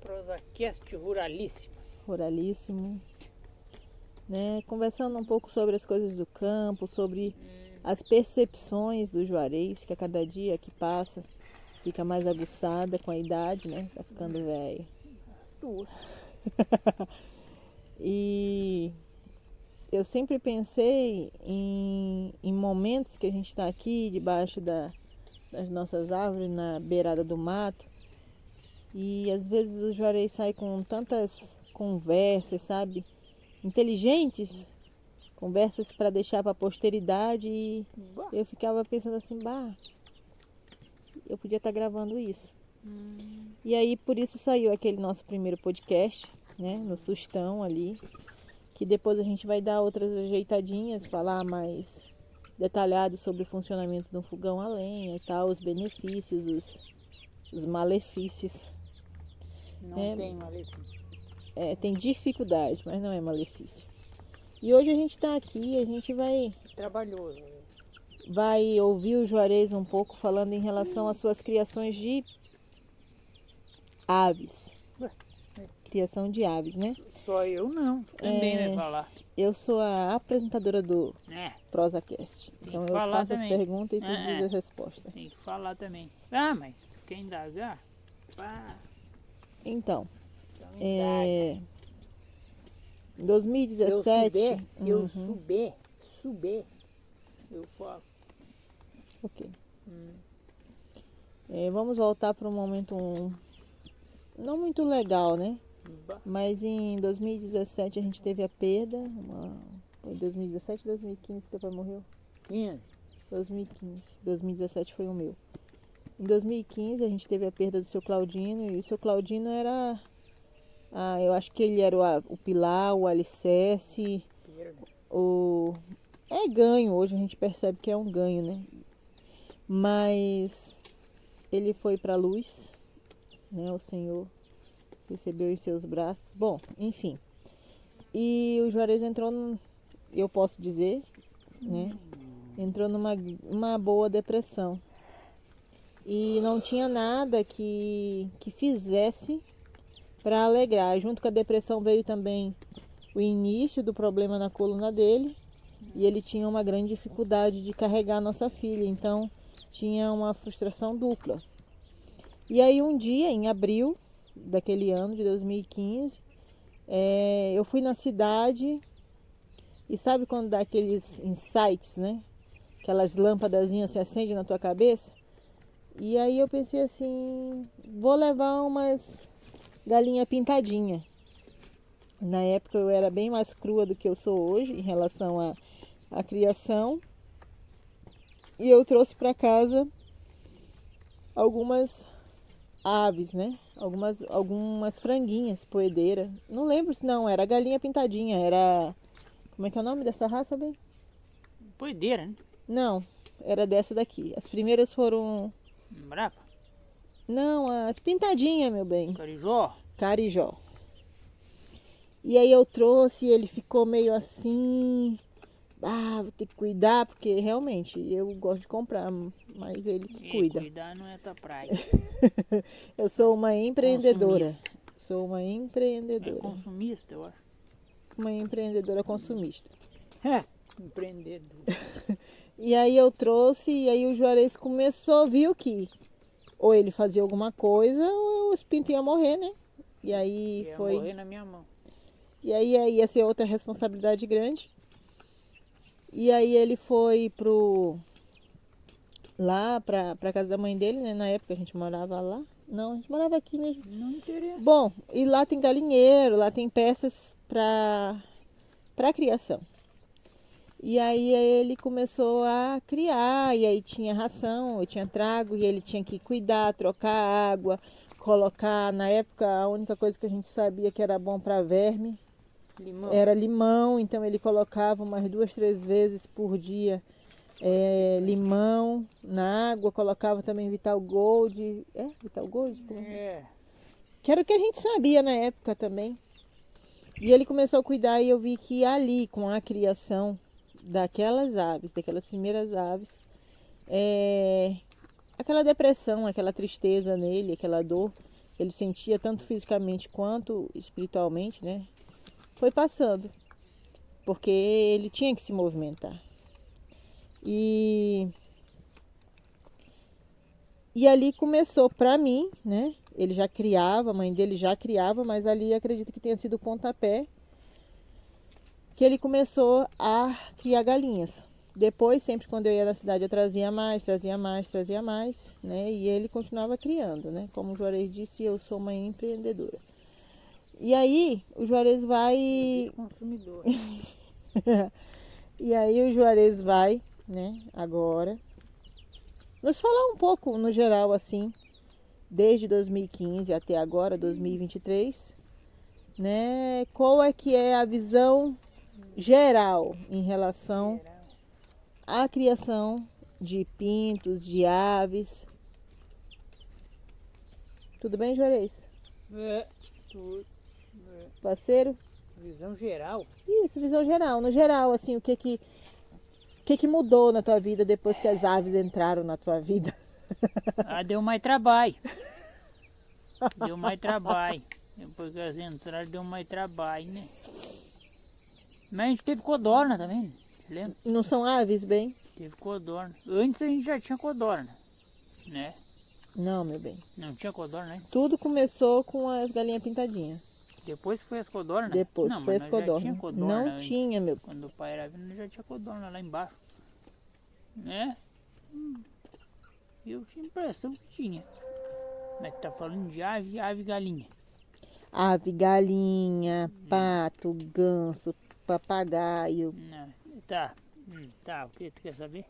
ProsaCast Ruralíssimo. Ruralíssimo, né? Conversando um pouco sobre as coisas do campo, sobre as percepções do Juarez, que a cada dia que passa fica mais aguçada com a idade, né? Tá ficando velho. E eu sempre pensei em momentos que a gente está aqui debaixo das nossas árvores, na beirada do mato, e às vezes o Juarez sai com tantas conversas, sabe? Inteligentes, conversas para deixar para a posteridade, e eu ficava pensando assim, eu podia estar gravando isso. E aí por isso saiu aquele nosso primeiro podcast, né, no Sustão ali, que depois a gente vai dar outras ajeitadinhas, falar mais detalhado sobre o funcionamento de um fogão a lenha e tal, os benefícios, os malefícios. Não tem malefício. Tem dificuldade, mas não é malefício. E hoje a gente está aqui, a gente Trabalhoso. vai ouvir o Juarez um pouco falando em relação às suas criações de aves. Criação de aves, né? Só eu não, também vai falar. Eu sou a apresentadora do ProsaCast. Então eu faço também. As perguntas e tu diz a resposta. Tem que falar também. Mas quem indagar, Então, em 2017... Se eu souber, eu falo. Ok. Vamos voltar para um momento não muito legal, né? Mas em 2017 a gente teve a perda. Foi 2017 ou 2015 que teu pai morreu? 2015. 2017 foi o meu. Em 2015 a gente teve a perda do seu Claudino, e o seu Claudino era... eu acho que ele era o pilar, o alicerce, ganho. Hoje a gente percebe que é um ganho, né? Mas ele foi para a luz, né? O Senhor recebeu em seus braços. Bom, enfim. E o Juarez entrou, eu posso dizer, né? Entrou numa boa depressão. E não tinha nada que fizesse para alegrar. Junto com a depressão veio também o início do problema na coluna dele. E ele tinha uma grande dificuldade de carregar a nossa filha. Então tinha uma frustração dupla. E aí um dia, em abril daquele ano de 2015, eu fui na cidade, e sabe quando dá aqueles insights, né? Aquelas lâmpadazinhas se acendem na tua cabeça. E aí eu pensei assim, vou levar umas galinha pintadinha. Na época eu era bem mais crua do que eu sou hoje em relação à criação. E eu trouxe para casa algumas aves, né? Algumas franguinhas poedeira. Não lembro se não era galinha pintadinha, era... Como é que é o nome dessa raça, bem? Poedeira, né? Não, era dessa daqui. As primeiras foram... Brava? Não, as pintadinhas, meu bem. Carijó? Carijó. E aí eu trouxe, ele ficou meio assim... vou ter que cuidar, porque realmente eu gosto de comprar, mas ele que cuida. Cuidar não é tua praia. Eu sou uma empreendedora. Consumista. Sou uma empreendedora. É consumista, eu acho. Uma empreendedora consumista. Empreendedor. E aí eu trouxe, e aí o Juarez viu que ou ele fazia alguma coisa, ou os pintos iam morrer, né? E aí Ia foi... morrer na minha mão. E aí ia ser outra responsabilidade grande. E aí ele foi lá pra casa da mãe dele, né? Na época a gente morava lá. Não, a gente morava aqui mesmo. Não interessa. Bom, e lá tem galinheiro, lá tem peças para criação. E aí ele começou a criar, e aí tinha ração, eu tinha trago, e ele tinha que cuidar, trocar água, colocar, na época a única coisa que a gente sabia que era bom para verme era limão, então ele colocava umas 2, 3 vezes por dia limão na água, colocava também Vital Gold. Vital Gold? Que era o que a gente sabia na época também. E ele começou a cuidar, e eu vi que ali, com a criação daquelas aves, daquelas primeiras aves, aquela depressão, aquela tristeza nele, aquela dor, ele sentia tanto fisicamente quanto espiritualmente, né? Foi passando, porque ele tinha que se movimentar. E ali começou para mim, né? Ele já criava, a mãe dele já criava, mas ali acredito que tenha sido o pontapé que ele começou a criar galinhas. Depois, sempre quando eu ia na cidade, eu trazia mais, né? E ele continuava criando, né? Como o Juarez disse, eu sou uma empreendedora. E aí, o Juarez vai... Consumidor. E aí, o Juarez vai, né? Agora, nos falar um pouco, no geral, assim, desde 2015 até agora, 2023, né? Qual é que é a visão geral em relação à criação de pintos, de aves. Tudo bem, Juarez? Tudo. Parceiro? Visão geral. Isso, visão geral. No geral, assim, o que mudou na tua vida depois que as aves entraram na tua vida? Ah, deu mais trabalho. Deu mais trabalho. Depois que elas entraram, deu mais trabalho, né? Mas a gente teve codorna também, lembra? Não são aves, bem? Teve codorna. Antes a gente já tinha codorna, né? Não, meu bem. Não tinha codorna, né? Tudo começou com as galinhas pintadinhas. Depois foi as codornas? Depois não, foi mas as nós já codornas. tinha codorna Não antes. tinha, meu. Quando o pai era vindo, já tinha codorna lá embaixo. Né? Eu tinha impressão que tinha. Mas tá falando de ave, ave e galinha. Ave, galinha, pato, ganso, papagaio. Não, tá. Tá, o que tu quer saber?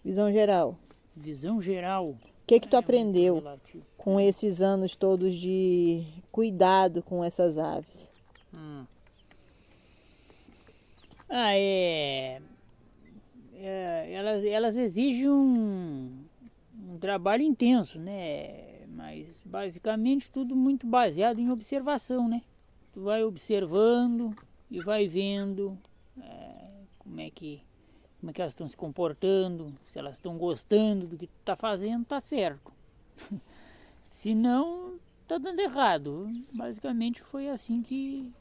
Visão geral. Visão geral. O que tu É muito aprendeu relativo. com esses anos todos de cuidado com essas aves? Ah, elas exigem um trabalho intenso, né? Mas basicamente tudo muito baseado em observação, né? Tu vai observando e vai vendo como é que elas estão se comportando, se elas estão gostando do que tu tá fazendo, tá certo. Se não, tá dando errado. Basicamente foi assim que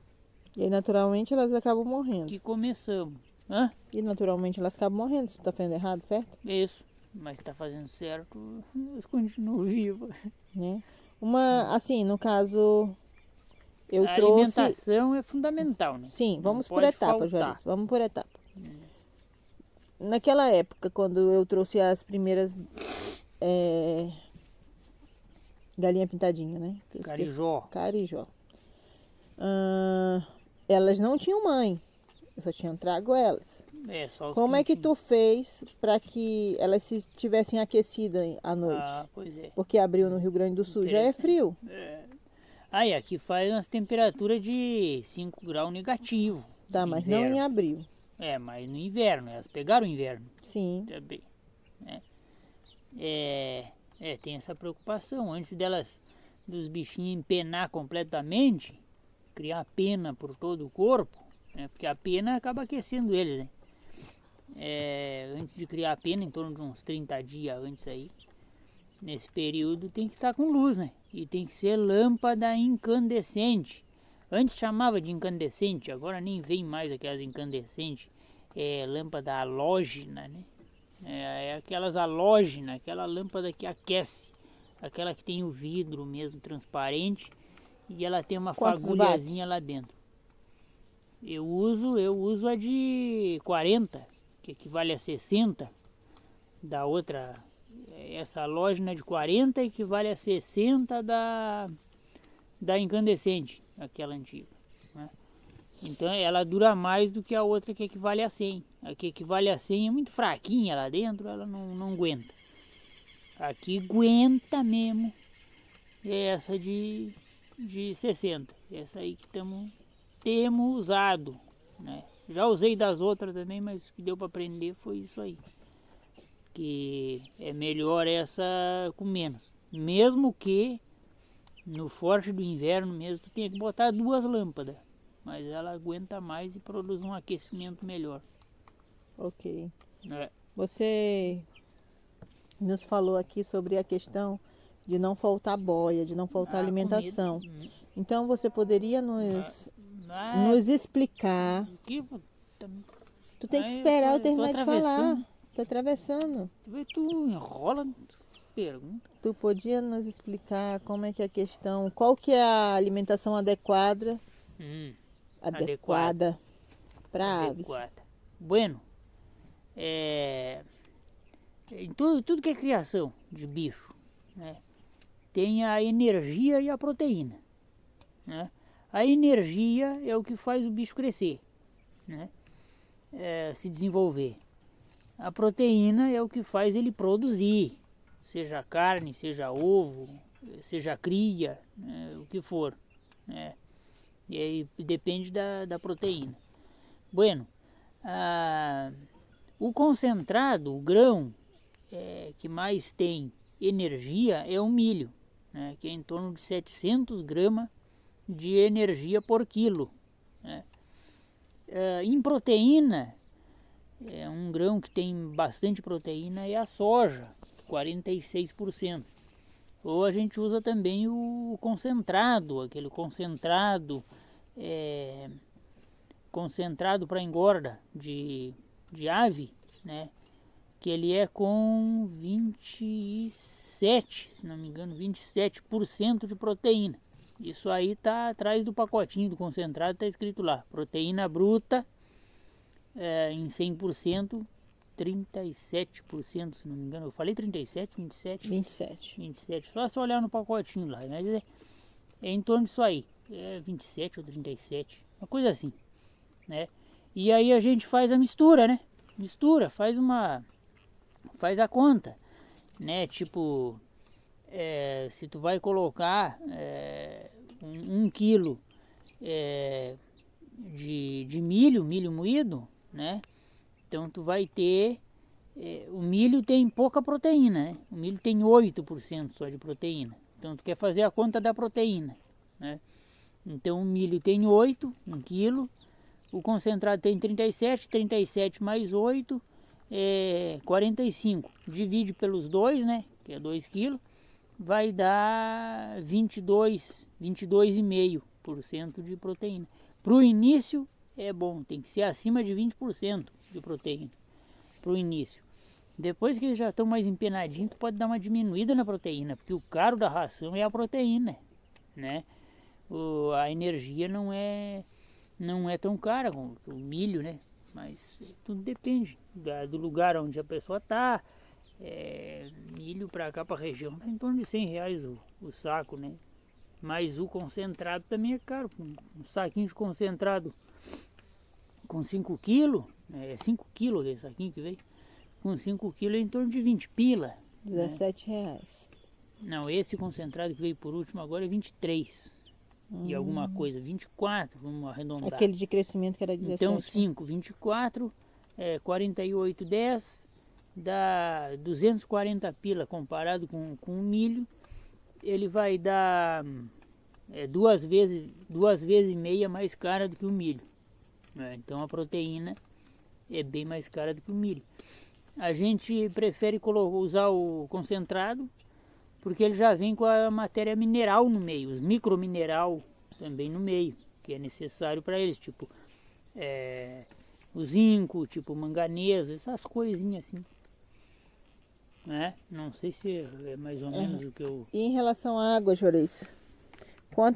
E aí, naturalmente, elas acabam morrendo. começamos. Hã? E naturalmente elas acabam morrendo se tu tá fazendo errado, certo? Isso. Mas tá fazendo certo, elas continuam vivas. Né? Assim, no caso, eu A trouxe... alimentação é fundamental, né? Sim, Não vamos por pode etapa, faltar. Juarez. Vamos por etapa. Naquela época, quando eu trouxe as primeiras galinha pintadinha, né? Que eu esqueci. Carijó. Carijó. Elas não tinham mãe. Eu só tinha trago elas. Só os Como é que pintinhos. tu fez para que elas se tivessem aquecidas à noite? Ah, pois é. Porque abril no Rio Grande do Sul já é frio. Aí aqui faz umas temperaturas de 5 graus negativo. Tá, mas não em abril. Mas no inverno, elas pegaram o inverno Sim. também. Né? Tem essa preocupação. Antes dos bichinhos empenar completamente, criar pena por todo o corpo, né? Porque a pena acaba aquecendo eles, né? Antes de criar a pena, em torno de uns 30 dias antes aí, nesse período tem que estar com luz, né? E tem que ser lâmpada incandescente. Antes chamava de incandescente, agora nem vem mais aquelas incandescentes. Lâmpada halógena, né? Aquelas halógenas, aquela lâmpada que aquece. Aquela que tem o vidro mesmo transparente e ela tem uma Quantos fagulhazinha watts? lá dentro. Eu uso a de 40, que equivale a 60. Da outra, essa halógena de 40 equivale a 60 da incandescente, aquela antiga, né? Então ela dura mais do que a outra que equivale a 100. A que equivale a 100 é muito fraquinha lá dentro, ela não aguenta. Aqui aguenta mesmo. É essa de 60. Essa aí que temos usado, né? Já usei das outras também, mas o que deu para aprender foi isso aí. Que é melhor essa com menos. Mesmo que no forte do inverno mesmo tu tenha que botar 2 lâmpadas. Mas ela aguenta mais e produz um aquecimento melhor. Ok. É. Você nos falou aqui sobre a questão de não faltar boia, de não faltar alimentação. Comida. Então você poderia nos explicar. Tu tem que esperar eu terminar de falar. Tô atravessando. Tu enrola, pergunta. Tu podia nos explicar como é que é a questão, qual que é a alimentação adequada? Adequada para aves. Bueno, em tudo que é criação de bicho, né, tem a energia e a proteína, né? A energia é o que faz o bicho crescer, né, se desenvolver. A proteína é o que faz ele produzir, seja carne, seja ovo, seja cria, né, o que for, né? E aí depende da proteína. Bueno, o concentrado, o grão que mais tem energia é o milho, né, que é em torno de 700 gramas de energia por quilo, né? Em proteína, um grão que tem bastante proteína é a soja, 46%. Ou a gente usa também o concentrado, aquele concentrado para engorda de ave, né? Que ele é com 27, se não me engano, 27% de proteína. Isso aí tá atrás do pacotinho do concentrado, tá escrito lá, proteína bruta em 100%, 37%, se não me engano. Eu falei 37, 27? 27. Só olhar no pacotinho lá, mas é em torno disso aí, 27 ou 37, uma coisa assim, né? E aí a gente faz a mistura, né? Faz a conta, né? Tipo, se tu vai colocar 1 quilo de milho moído, né? Então tu vai ter, o milho tem pouca proteína, né? O milho tem 8% só de proteína. Então tu quer fazer a conta da proteína, né? Então o milho tem 8, 1 quilo, o concentrado tem 37 mais 8 é 45. Divide pelos 2, né? Que é 2 quilos, vai dar 22,5% de proteína. Para o início é bom, tem que ser acima de 20% de proteína para o início. Depois que eles já estão mais empenadinhos, tu pode dar uma diminuída na proteína, porque o caro da ração é a proteína, né? A energia não é tão cara como o milho, né? Mas tudo depende do lugar onde a pessoa está. Milho para cá, para a região, está em torno de R$100 o saco, né? Mas o concentrado também é caro. Um saquinho de concentrado com 5 quilos, 5 quilos esse saquinho que veio, com 5 quilos é em torno de 20 pila. R$17. Não, esse concentrado que veio por último agora é 23 e alguma coisa, 24, vamos arredondar. Aquele de crescimento que era 17. Então 5, 24, 48, 10, dá 240 pila comparado com o milho. Ele vai dar 2 vezes e meia mais cara do que o milho, né? Então a proteína é bem mais cara do que o milho. A gente prefere usar o concentrado porque ele já vem com a matéria mineral no meio, os micromineral também no meio, que é necessário para eles, tipo o zinco, tipo manganês, essas coisinhas assim, né? Não sei se é mais ou menos o que eu... E em relação à água, Juarez?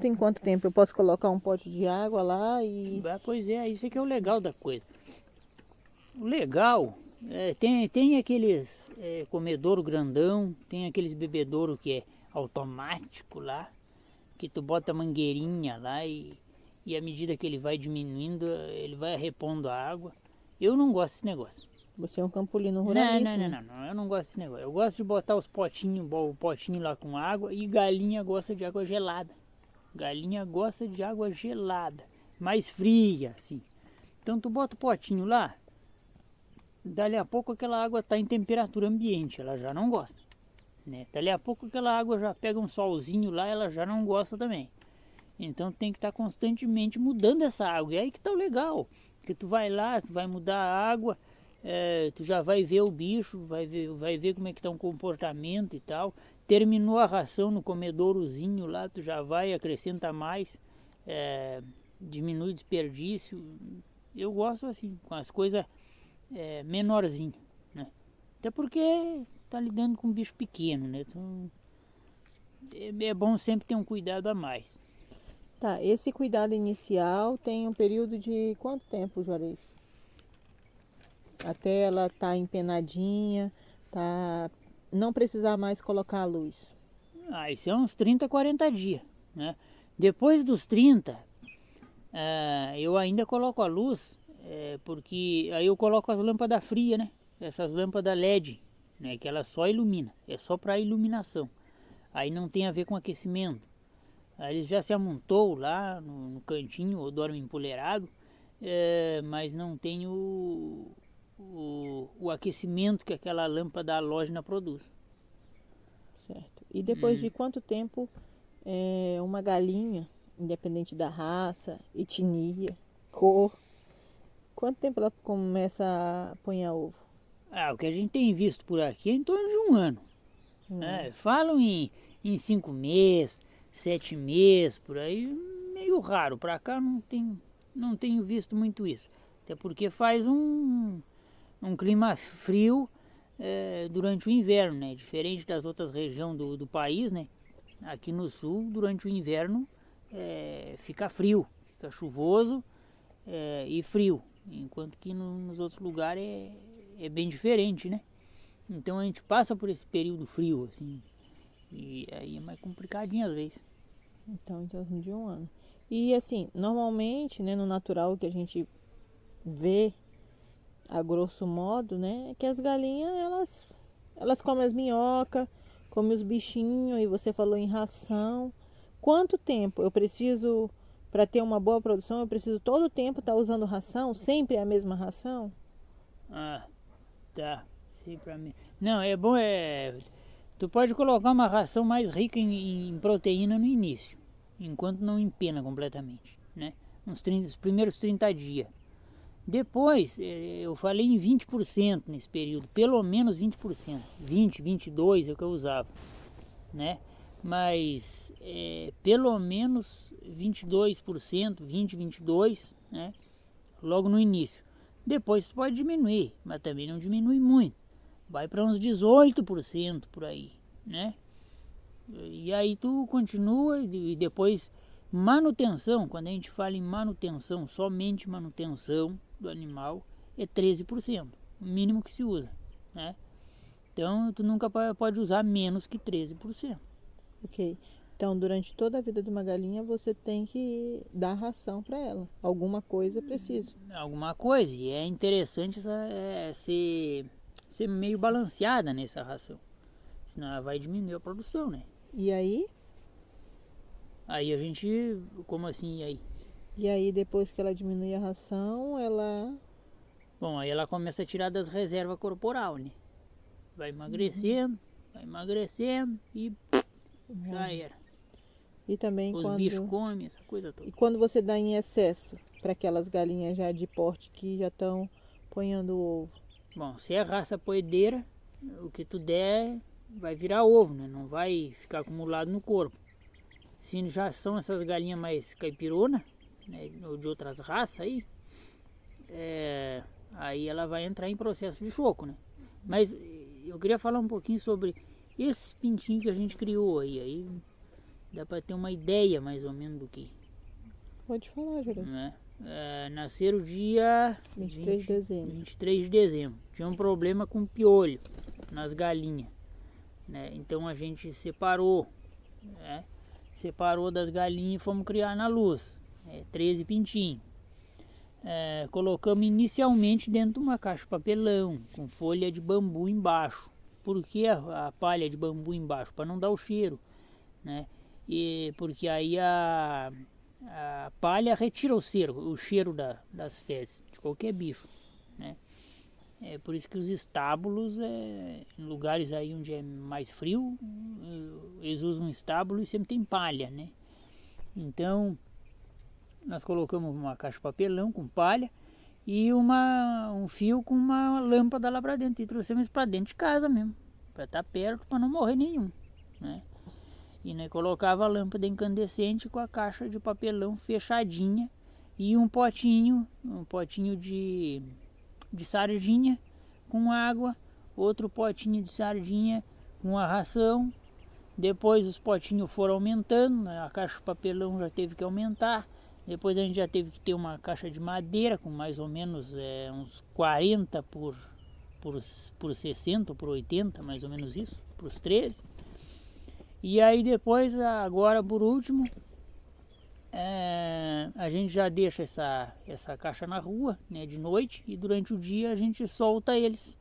Em quanto tempo eu posso colocar um pote de água lá e... Pois é, isso é que é o legal da coisa. O legal, tem aqueles comedouro grandão, tem aqueles bebedouro que é automático lá, que tu bota a mangueirinha lá e à medida que ele vai diminuindo, ele vai repondo a água. Eu não gosto desse negócio. Você é um campolino ruralista. Não, eu não gosto desse negócio. Eu gosto de botar o potinho lá com água, e galinha gosta de água gelada. Galinha gosta de água gelada, mais fria, assim. Então tu bota o potinho lá, dali a pouco aquela água está em temperatura ambiente, ela já não gosta, né? Dali a pouco aquela água já pega um solzinho lá, ela já não gosta também. Então tem que estar constantemente mudando essa água. E aí que tá o legal, que tu vai lá, tu vai mudar a água, tu já vai ver o bicho, vai ver como é que tá o comportamento e tal. terminou a ração no comedourozinho lá, tu já vai, acrescenta mais, diminui o desperdício. Eu gosto assim, com as coisas menorzinhas, né? Até porque tá lidando com um bicho pequeno, né? Então, é bom sempre ter um cuidado a mais. Tá, esse cuidado inicial tem um período de quanto tempo, Juarez? Até ela tá empenadinha, tá, não precisar mais colocar a luz. Isso é uns 30, 40 dias, né? Depois dos 30, eu ainda coloco a luz, porque aí eu coloco as lâmpadas frias, né? Essas lâmpadas LED, né? Que ela só ilumina, é só para iluminação. Aí não tem a ver com aquecimento. Aí eles já se amontou lá no cantinho ou dorme empoleirado, mas não tem o aquecimento que aquela lâmpada halógena produz. Certo. E depois de quanto tempo uma galinha, independente da raça, etnia, cor, quanto tempo ela começa a pôr ovo? O que a gente tem visto por aqui é em torno de 1 ano. Falam em 5 meses, 7 meses, por aí, meio raro. Pra cá não tenho visto muito isso. Até porque faz um clima frio durante o inverno, né? Diferente das outras regiões do país, né? Aqui no sul, durante o inverno, fica frio, fica chuvoso e frio. Enquanto que nos outros lugares é bem diferente, né? Então a gente passa por esse período frio, assim, e aí é mais complicadinho às vezes. Então, em torno de 1 ano. E assim, normalmente, né, no natural que a gente vê, a grosso modo, né, é que as galinhas, elas comem as minhocas, comem os bichinhos, e você falou em ração. Quanto tempo eu preciso, para ter uma boa produção, eu preciso todo o tempo estar usando ração? Sempre a mesma ração? Tá, sempre a mesma. Não, é bom, tu pode colocar uma ração mais rica em proteína no início, enquanto não empena completamente, né? Os primeiros 30 dias. Depois, eu falei em 20% nesse período, pelo menos 20%. 20, 22 é o que eu usava, né? Mas pelo menos 22%, 20, 22%, né? Logo no início. Depois tu pode diminuir, mas também não diminui muito. Vai para uns 18% por aí, né? E aí tu continua e depois manutenção, quando a gente fala em manutenção, somente manutenção do animal, é 13%, o mínimo que se usa, né? Então tu nunca pode usar menos que 13%. Ok. Então, durante toda a vida de uma galinha, você tem que dar ração para ela. Alguma coisa precisa. Alguma coisa, e é interessante ser meio balanceada nessa ração, senão ela vai diminuir a produção, né? E aí? Aí a gente, como assim, e aí? E aí, depois que ela diminui a ração, ela... Bom, aí ela começa a tirar das reservas corporal, né? Vai emagrecendo e já era. E também Os bichos comem essa coisa toda. E quando você dá em excesso para aquelas galinhas já de porte que já estão ponhando ovo? Bom, se é raça poedeira, o que tu der vai virar ovo, né? Não vai ficar acumulado no corpo. Se já são essas galinhas mais caipirona, né? Ou de outras raças aí, aí ela vai entrar em processo de choco, né? Mas eu queria falar um pouquinho sobre esses pintinhos que a gente criou aí dá para ter uma ideia mais ou menos do que. Pode falar, Jurandir. Né? Nasceram dia 23 de dezembro. 23 de dezembro. Tinha um problema com piolho nas galinhas, né? Então a gente separou, né? Separou das galinhas e fomos criar na luz. 13 pintinhos. Colocamos inicialmente dentro de uma caixa de papelão com folha de bambu embaixo. Por que a palha de bambu embaixo? Para não dar o cheiro, né? E porque aí a palha retira o cheiro das fezes de qualquer bicho, né? É por isso que os estábulos, em lugares aí onde é mais frio, eles usam estábulo e sempre tem palha, né? Então nós colocamos uma caixa de papelão com palha e um fio com uma lâmpada lá para dentro, e trouxemos para dentro de casa mesmo, para estar perto, para não morrer nenhum, né? E nós colocava a lâmpada incandescente com a caixa de papelão fechadinha e um potinho de sardinha com água, outro potinho de sardinha com a ração. Depois os potinhos foram aumentando, né? A caixa de papelão já teve que aumentar. Depois a gente já teve que ter uma caixa de madeira com mais ou menos uns 40 por 60 ou por 80, mais ou menos isso, por os 13. E aí depois, agora por último, a gente já deixa essa caixa na rua, né, de noite, e durante o dia a gente solta eles.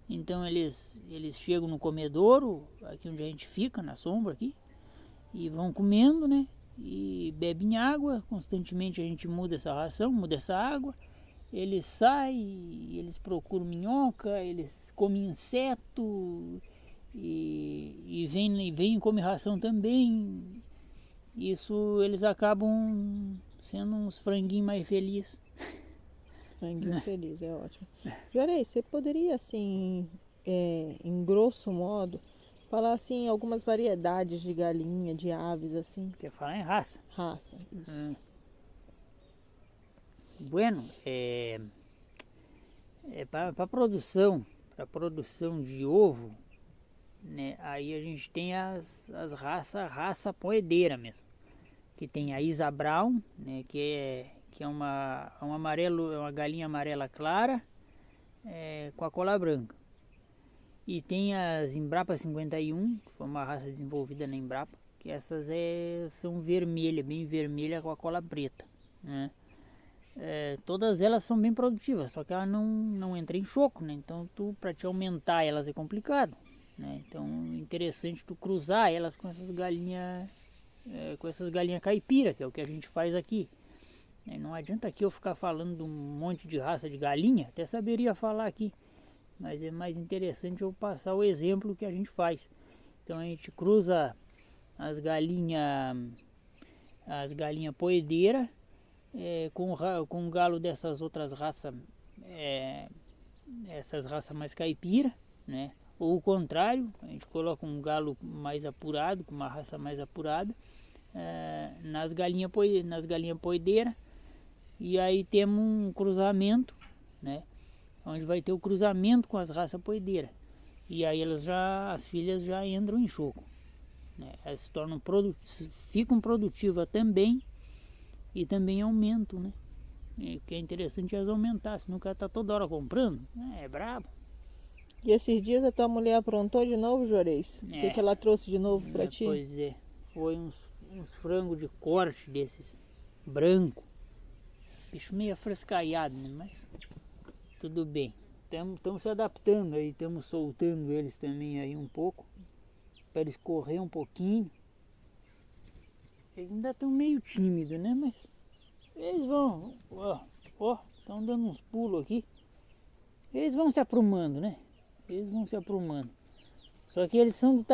Então eles chegam no comedouro, aqui onde a gente fica, na sombra aqui, e vão comendo, né? E bebem água, constantemente a gente muda essa ração, muda essa água. Eles saem, eles procuram minhoca, eles comem inseto e vêm e comem ração também. Isso eles acabam sendo uns franguinhos mais felizes. Franguinho feliz, é ótimo. Juarez, você poderia, assim, em grosso modo, falar assim algumas variedades de galinha, de aves, assim? Quer falar em raça? Raça, isso. Bueno, para produção de ovo, né? Aí a gente tem as raça poedeira mesmo, que tem a Isa Brown, né? Que é uma galinha amarela clara com a cola branca. E tem as Embrapa 51, que foi uma raça desenvolvida na Embrapa, que essas são vermelhas, bem vermelha com a cola preta, né? Todas elas são bem produtivas, só que ela não entra em choco, né? Então para te aumentar elas é complicado, né? Então é interessante tu cruzar elas com essas galinhas caipira, que é o que a gente faz aqui. Não adianta aqui eu ficar falando de um monte de raça de galinha, até saberia falar aqui, mas é mais interessante eu passar o exemplo que a gente faz. Então a gente cruza as galinhas poedeira com o galo dessas outras raças, essas raças mais caipira, né? Ou o contrário, a gente coloca um galo mais apurado, com uma raça mais apurada, nas galinhas poedeira, e aí temos um cruzamento, né? Onde vai ter o cruzamento com as raças poedeira, e aí as filhas já entram em choco, né? Elas se tornam ficam produtivas também, e também aumentam, né? E o que é interessante é elas aumentar, senão o cara tá toda hora comprando, é brabo. E esses dias a tua mulher aprontou de novo, Juarez? O que ela trouxe de novo para ti? Pois é, foi uns frangos de corte desses, branco. Bicho meio afrescaiado, né? Mas tudo bem. Estamos se adaptando aí, estamos soltando eles também aí um pouco, para eles correr um pouquinho. Eles ainda estão meio tímidos, né? Mas eles vão, estão dando uns pulos aqui. Eles vão se aprumando, né? Eles vão se aprumando. Só que eles são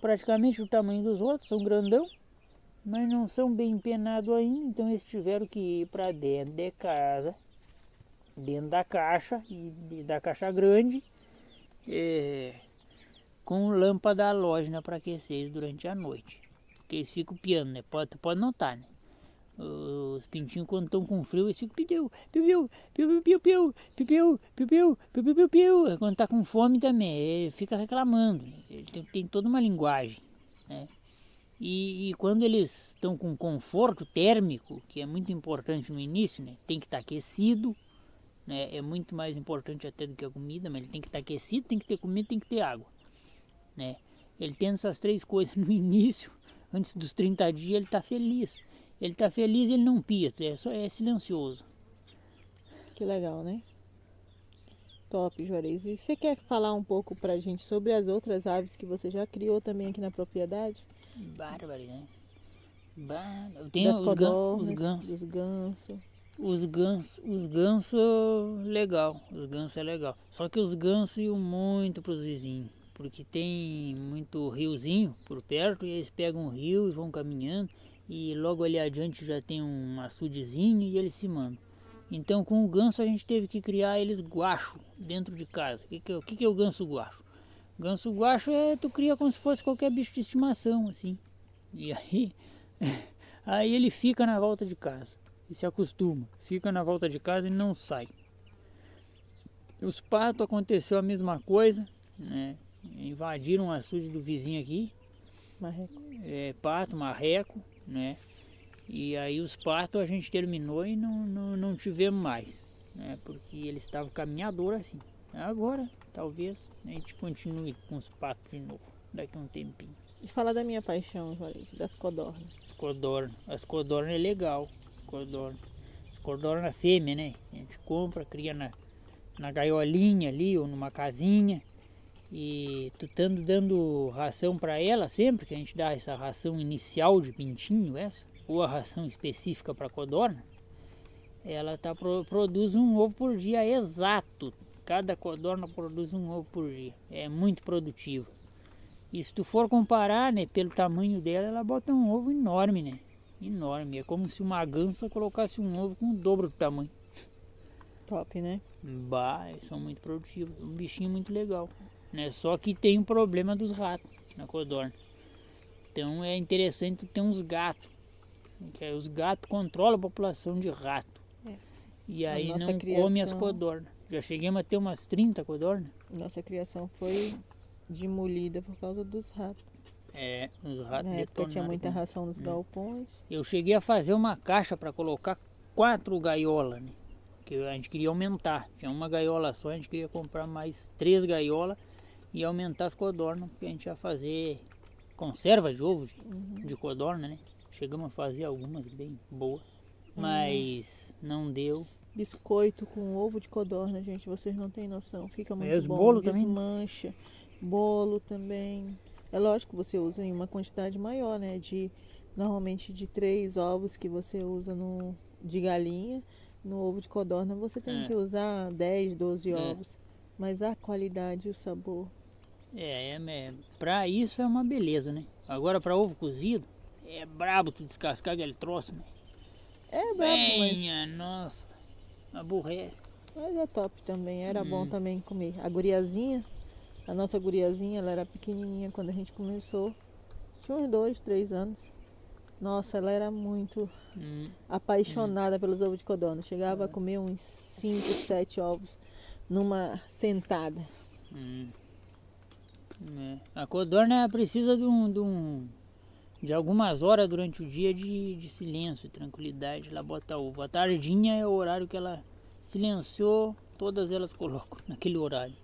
praticamente do tamanho dos outros, são grandão, mas não são bem empenados ainda, então eles tiveram que ir para dentro de casa, dentro da caixa, e da caixa grande, com lâmpada halógena para aquecer eles durante a noite. Porque eles ficam piando, né? Pode notar, né? Os pintinhos, quando estão com frio, eles ficam piu piu piu piu piu piu piu piu piu piu piu piu. Quando tá com fome também, ele fica reclamando. Ele tem toda uma linguagem, né? E quando eles estão com conforto térmico, que é muito importante no início, né? Tem que estar aquecido, né? É muito mais importante até do que a comida, mas ele tem que estar aquecido, tem que ter comida, tem que ter água, né? Ele tendo essas três coisas no início, antes dos 30 dias, ele está feliz. Ele está feliz e ele não pia, é silencioso. Que legal, né? Top, Juarez. E você quer falar um pouco pra gente sobre as outras aves que você já criou também aqui na propriedade? Bárbaro, né? Tem os gansos. Os gansos, legal. Os gansos é legal. Só que os gansos iam muito para os vizinhos, porque tem muito riozinho por perto, e eles pegam o rio e vão caminhando, e logo ali adiante já tem um açudezinho e eles se mandam. Então com o ganso a gente teve que criar eles guacho dentro de casa. O que é o ganso guacho? O Ganso guacho tu cria como se fosse qualquer bicho de estimação, assim. E aí, aí ele fica na volta de casa. E se acostuma. Fica na volta de casa e não sai. Os patos aconteceu a mesma coisa, né? Invadiram o açude do vizinho aqui. Marreco. Pato, marreco, né? E aí os patos a gente terminou e não tivemos mais, né? Porque eles estavam caminhador assim. Agora, talvez, a gente continue com os patos de novo, daqui a um tempinho. E fala da minha paixão, Juarez, das codornas. As codornas é legal, as codornas fêmea, né? A gente compra, cria na gaiolinha ali ou numa casinha. E tu estando dando ração para ela sempre, que a gente dá essa ração inicial de pintinho, ou a ração específica para codorna, ela produz um ovo por dia exato. Cada codorna produz um ovo por dia. É muito produtivo. E se tu for comparar, né, pelo tamanho dela, ela bota um ovo enorme, né? Enorme. É como se uma gansa colocasse um ovo com o dobro do tamanho. Top, né? Bah, eles são muito produtivos. Um bichinho muito legal. Né? Só que tem um problema dos ratos na codorna. Então é interessante ter uns gatos. Que aí os gatos controlam a população de rato. E aí não come as codornas. Já cheguemos a ter umas 30 codornas. Nossa criação foi demolida por causa dos ratos. Os ratos na época tinha muita ração nos galpões. Eu cheguei a fazer uma caixa para colocar 4 gaiolas, né? Que a gente queria aumentar. Tinha uma gaiola só, a gente queria comprar mais 3 gaiolas e aumentar as codornas, porque a gente ia fazer conserva de ovo de codorna, né? Chegamos a fazer algumas bem boas, mas não deu. Biscoito com ovo de codorna, gente, vocês não têm noção. Fica muito os bom, bolo desmancha. Também? Bolo também. É lógico que você usa em uma quantidade maior, né? Normalmente de 3 ovos que você usa de galinha. No ovo de codorna você tem que usar 10, 12 ovos. Mas a qualidade e o sabor. Pra isso é uma beleza, né? Agora pra ovo cozido, é brabo tu descascar aquele troço, né? É brabo, nossa, aborrece. Mas é top também, era bom também comer. A nossa guriazinha, ela era pequenininha quando a gente começou. Tinha uns 2, 3 anos. Nossa, ela era muito apaixonada pelos ovos de codorna. Chegava a comer uns 5, 7 ovos numa sentada. A codorna precisa de algumas horas durante o dia de silêncio e tranquilidade. Ela bota ovo. A tardinha é o horário que ela silenciou, todas elas colocam naquele horário.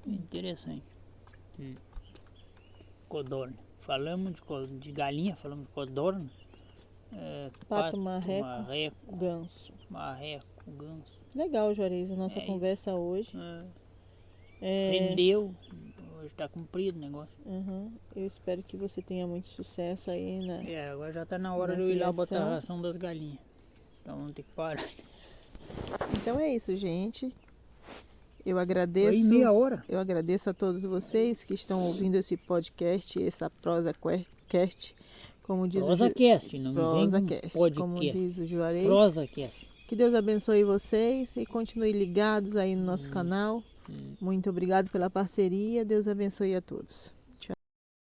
É interessante. Codorna. Falamos de galinha, falamos de codorna. Pato, marreco, ganso. Ganso. Legal, Juarez, a nossa conversa hoje. Rendeu. Hoje tá comprido o negócio. Eu espero que você tenha muito sucesso aí, né? Agora já tá na hora de eu ir lá botar a ração das galinhas. Então vamos ter que parar. Então é isso, gente. Eu agradeço. Foi meia hora. Eu agradeço a todos vocês que estão ouvindo esse podcast, essa ProsaCast, como diz ProsaCast, não ProsaCast, como diz o Juarez. ProsaCast. Que Deus abençoe vocês e continue ligados aí no nosso canal. Muito obrigado pela parceria. Deus abençoe a todos.